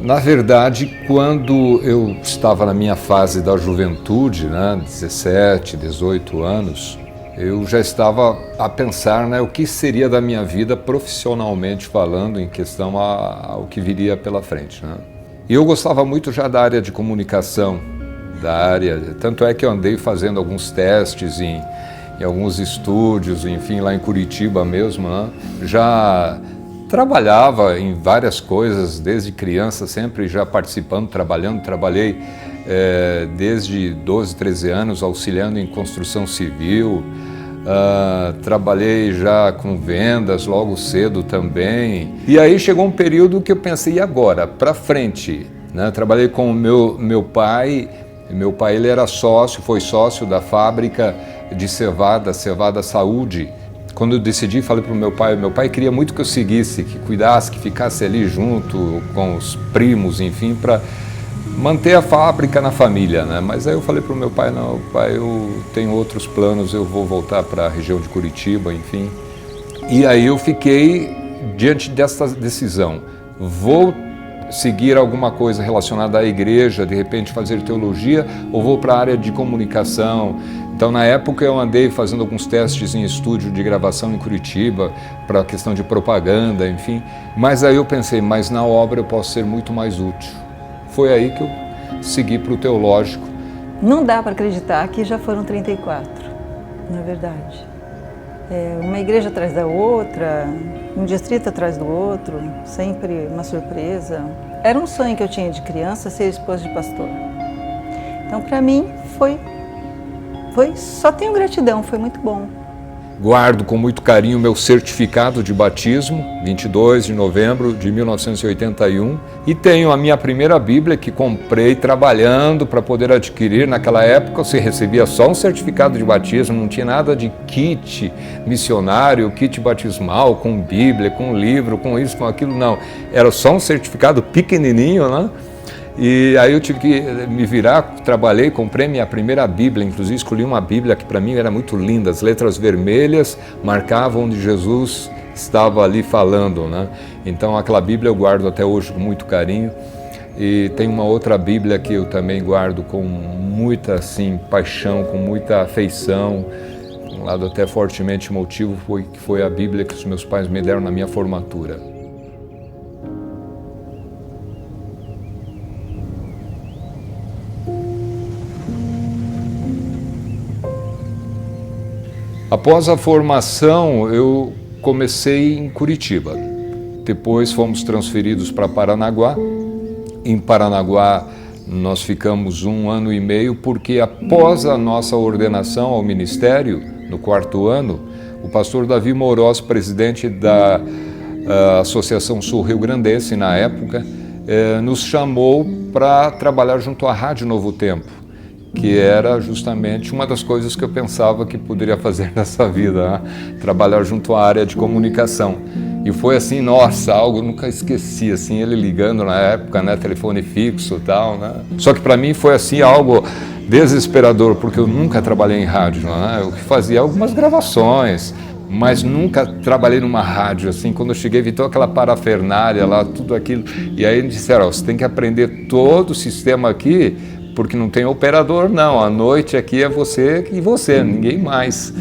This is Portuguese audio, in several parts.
Na verdade, quando eu estava na minha fase da juventude, 17, 18 anos, eu já estava a pensar o que seria da minha vida profissionalmente falando em questão ao que viria pela frente. E eu gostava muito já da área de comunicação, tanto é que eu andei fazendo alguns testes em alguns estúdios, enfim, lá em Curitiba mesmo, já trabalhava em várias coisas desde criança, sempre já participando, trabalhando. Trabalhei desde 12, 13 anos auxiliando em construção civil, trabalhei já com vendas logo cedo também. E aí chegou um período que eu pensei, e agora? Para frente. Trabalhei com o meu pai. Meu pai ele era foi sócio da fábrica de Cevada Saúde. Quando eu decidi, falei para o meu pai queria muito que eu seguisse, que cuidasse, que ficasse ali junto com os primos, enfim, para manter a fábrica na família, Mas aí eu falei para o meu pai, não, pai, eu tenho outros planos, eu vou voltar para a região de Curitiba, enfim. E aí eu fiquei diante dessa decisão, vou seguir alguma coisa relacionada à igreja, de repente fazer teologia, ou vou para a área de comunicação. Então, na época, eu andei fazendo alguns testes em estúdio de gravação em Curitiba, para a questão de propaganda, enfim. Mas aí eu pensei, mas na obra eu posso ser muito mais útil. Foi aí que eu segui para o teológico. Não dá para acreditar que já foram 34, na verdade. Uma igreja atrás da outra, um distrito atrás do outro, sempre uma surpresa. Era um sonho que eu tinha de criança, ser esposa de pastor. Então, para mim, só tenho gratidão, foi muito bom. Guardo com muito carinho meu certificado de batismo, 22 de novembro de 1981, e tenho a minha primeira Bíblia que comprei trabalhando para poder adquirir. Naquela época você recebia só um certificado de batismo, não tinha nada de kit missionário, kit batismal, com Bíblia, com livro, com isso, com aquilo, não. Era só um certificado pequenininho, E aí eu tive que me virar, trabalhei, comprei minha primeira Bíblia, inclusive escolhi uma Bíblia que para mim era muito linda, as letras vermelhas marcavam onde Jesus estava ali falando, Então aquela Bíblia eu guardo até hoje com muito carinho. E tem uma outra Bíblia que eu também guardo com muita paixão, com muita afeição, um lado até fortemente emotivo, que foi a Bíblia que os meus pais me deram na minha formatura. Após a formação, eu comecei em Curitiba. Depois fomos transferidos para Paranaguá. Em Paranaguá, nós ficamos 1 ano e meio, porque após a nossa ordenação ao ministério, no 4º ano, o pastor Davi Moroz, presidente da Associação Sul Rio Grandense, na época, nos chamou para trabalhar junto à Rádio Novo Tempo, que era justamente uma das coisas que eu pensava que poderia fazer nessa vida, trabalhar junto à área de comunicação. E foi assim, nossa, algo eu nunca esqueci, ele ligando na época, telefone fixo e tal, Só que para mim foi algo desesperador, porque eu nunca trabalhei em rádio, Eu fazia algumas gravações, mas nunca trabalhei numa rádio, quando eu cheguei vi toda aquela parafernália lá, tudo aquilo, e aí eles disseram, você tem que aprender todo o sistema aqui, porque não tem operador não, à noite aqui é você e você, ninguém mais.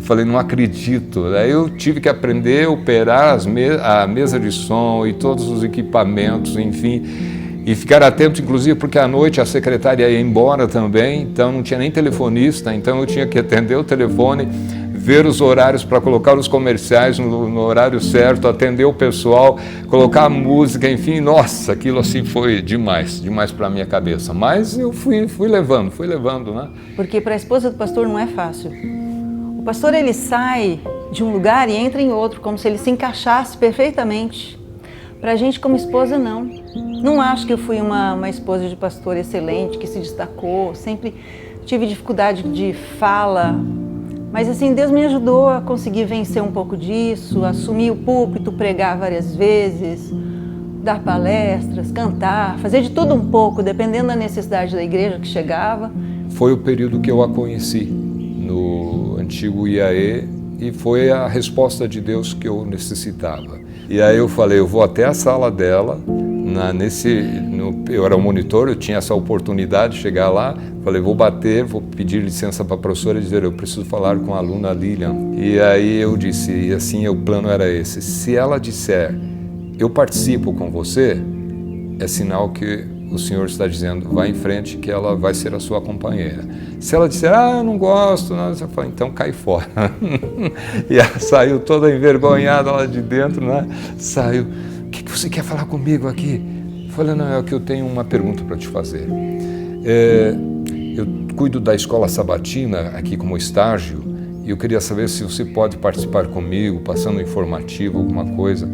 falei, não acredito. Daí eu tive que aprender a operar a mesa de som e todos os equipamentos, enfim, e ficar atento, inclusive, porque à noite a secretária ia embora também, então não tinha nem telefonista, então eu tinha que atender o telefone, ver os horários para colocar os comerciais no horário certo, atender o pessoal, colocar a música, enfim, nossa, aquilo assim foi demais para a minha cabeça. Mas eu fui levando, né? Porque para a esposa do pastor não é fácil. O pastor, ele sai de um lugar e entra em outro, como se ele se encaixasse perfeitamente. Para a gente como esposa, não. Não acho que eu fui uma esposa de pastor excelente, que se destacou, sempre tive dificuldade de fala. Mas assim, Deus me ajudou a conseguir vencer um pouco disso, assumir o púlpito, pregar várias vezes, dar palestras, cantar, fazer de tudo um pouco, dependendo da necessidade da igreja que chegava. Foi o período que eu a conheci no antigo IAE e foi a resposta de Deus que eu necessitava. E aí eu falei, eu vou até a sala dela, eu era o monitor, eu tinha essa oportunidade de chegar lá, falei, vou pedir licença para a professora e dizer, eu preciso falar com a aluna Lilian. E aí eu disse, e assim o plano era esse, se ela disser, eu participo com você, é sinal que o Senhor está dizendo, vá em frente que ela vai ser a sua companheira. Se ela disser, eu não gosto, não, eu falo, então cai fora. E ela saiu toda envergonhada lá de dentro, né? Saiu, o que você quer falar comigo aqui? Eu falei, não, é que eu tenho uma pergunta para te fazer. Eu cuido da escola sabatina aqui como estágio e eu queria saber se você pode participar comigo, passando informativo, alguma coisa.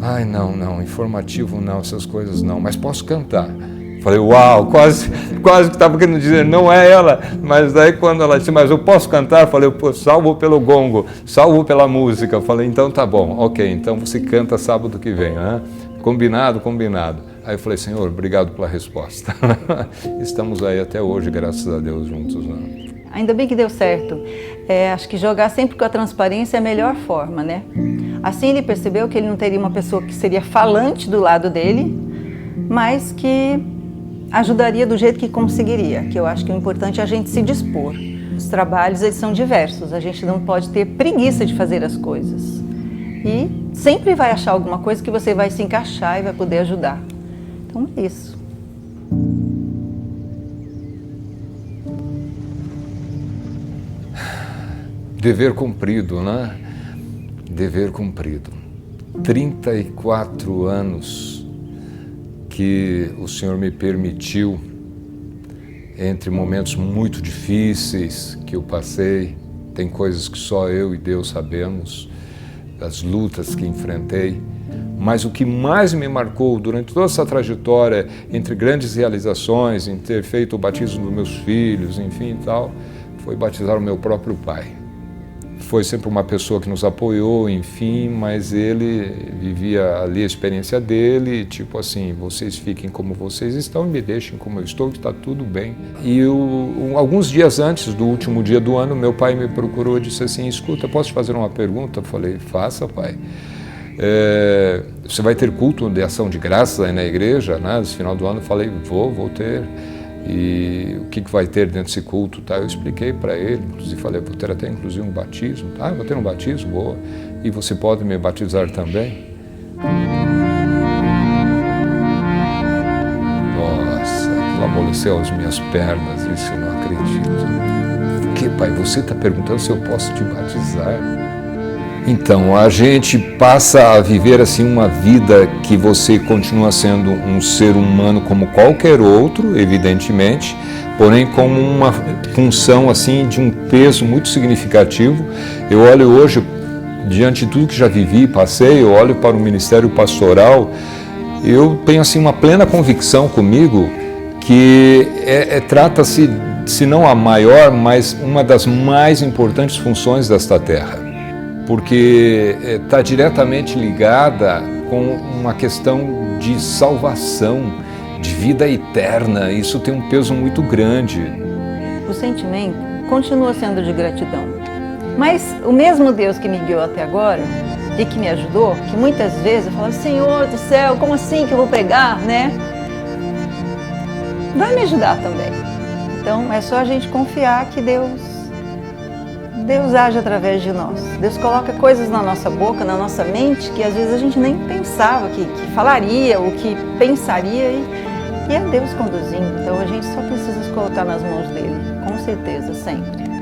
Ai, não, informativo não, essas coisas não, mas posso cantar. Falei, uau, quase que estava querendo dizer, não é ela, mas daí quando ela disse, mas eu posso cantar? Falei, salvo pelo gongo, salvo pela música. Falei, então tá bom, ok, então você canta sábado que vem, né? Combinado. Aí eu falei, Senhor, obrigado pela resposta. Estamos aí até hoje, graças a Deus, juntos, né? Ainda bem que deu certo. Acho que jogar sempre com a transparência é a melhor forma, né? Assim ele percebeu que ele não teria uma pessoa que seria falante do lado dele, mas que ajudaria do jeito que conseguiria, que eu acho que o importante é a gente se dispor. Os trabalhos, eles são diversos, a gente não pode ter preguiça de fazer as coisas. E sempre vai achar alguma coisa que você vai se encaixar e vai poder ajudar. Então é isso. Dever cumprido, né? Dever cumprido. 34 anos que o Senhor me permitiu, entre momentos muito difíceis que eu passei, tem coisas que só eu e Deus sabemos, as lutas que enfrentei, mas o que mais me marcou durante toda essa trajetória, entre grandes realizações, em ter feito o batismo dos meus filhos, enfim e tal, foi batizar o meu próprio pai. Foi sempre uma pessoa que nos apoiou, enfim, mas ele vivia ali a experiência dele, tipo assim, vocês fiquem como vocês estão e me deixem como eu estou, que está tudo bem. E alguns dias antes do último dia do ano, meu pai me procurou e disse assim, escuta, posso te fazer uma pergunta? Eu falei, faça, pai. Você vai ter culto de ação de graças aí na igreja, né? No final do ano eu falei, vou ter. E o que vai ter dentro desse culto, tá? Eu expliquei para ele, inclusive falei, vou ter até inclusive um batismo, tá? Vou ter um batismo, boa. E você pode me batizar também? Nossa, aquilo amoleceu as minhas pernas, isso eu não acredito. O que, pai? Você está perguntando se eu posso te batizar? Então, a gente passa a viver assim uma vida que você continua sendo um ser humano como qualquer outro, evidentemente, porém como uma função assim de um peso muito significativo. Eu olho hoje, diante de tudo que já vivi e passei, eu olho para o ministério pastoral, eu tenho assim uma plena convicção comigo que trata-se, se não a maior, mas uma das mais importantes funções desta terra. Porque está diretamente ligada com uma questão de salvação, de vida eterna. Isso tem um peso muito grande. O sentimento continua sendo de gratidão. Mas o mesmo Deus que me guiou até agora e que me ajudou, que muitas vezes eu falava, Senhor do céu, como assim que eu vou pregar, né? Vai me ajudar também. Então é só a gente confiar que Deus Deus age através de nós. Deus coloca coisas na nossa boca, na nossa mente, que às vezes a gente nem pensava que falaria, ou que pensaria, e é Deus conduzindo. Então a gente só precisa se colocar nas mãos dele, com certeza, sempre.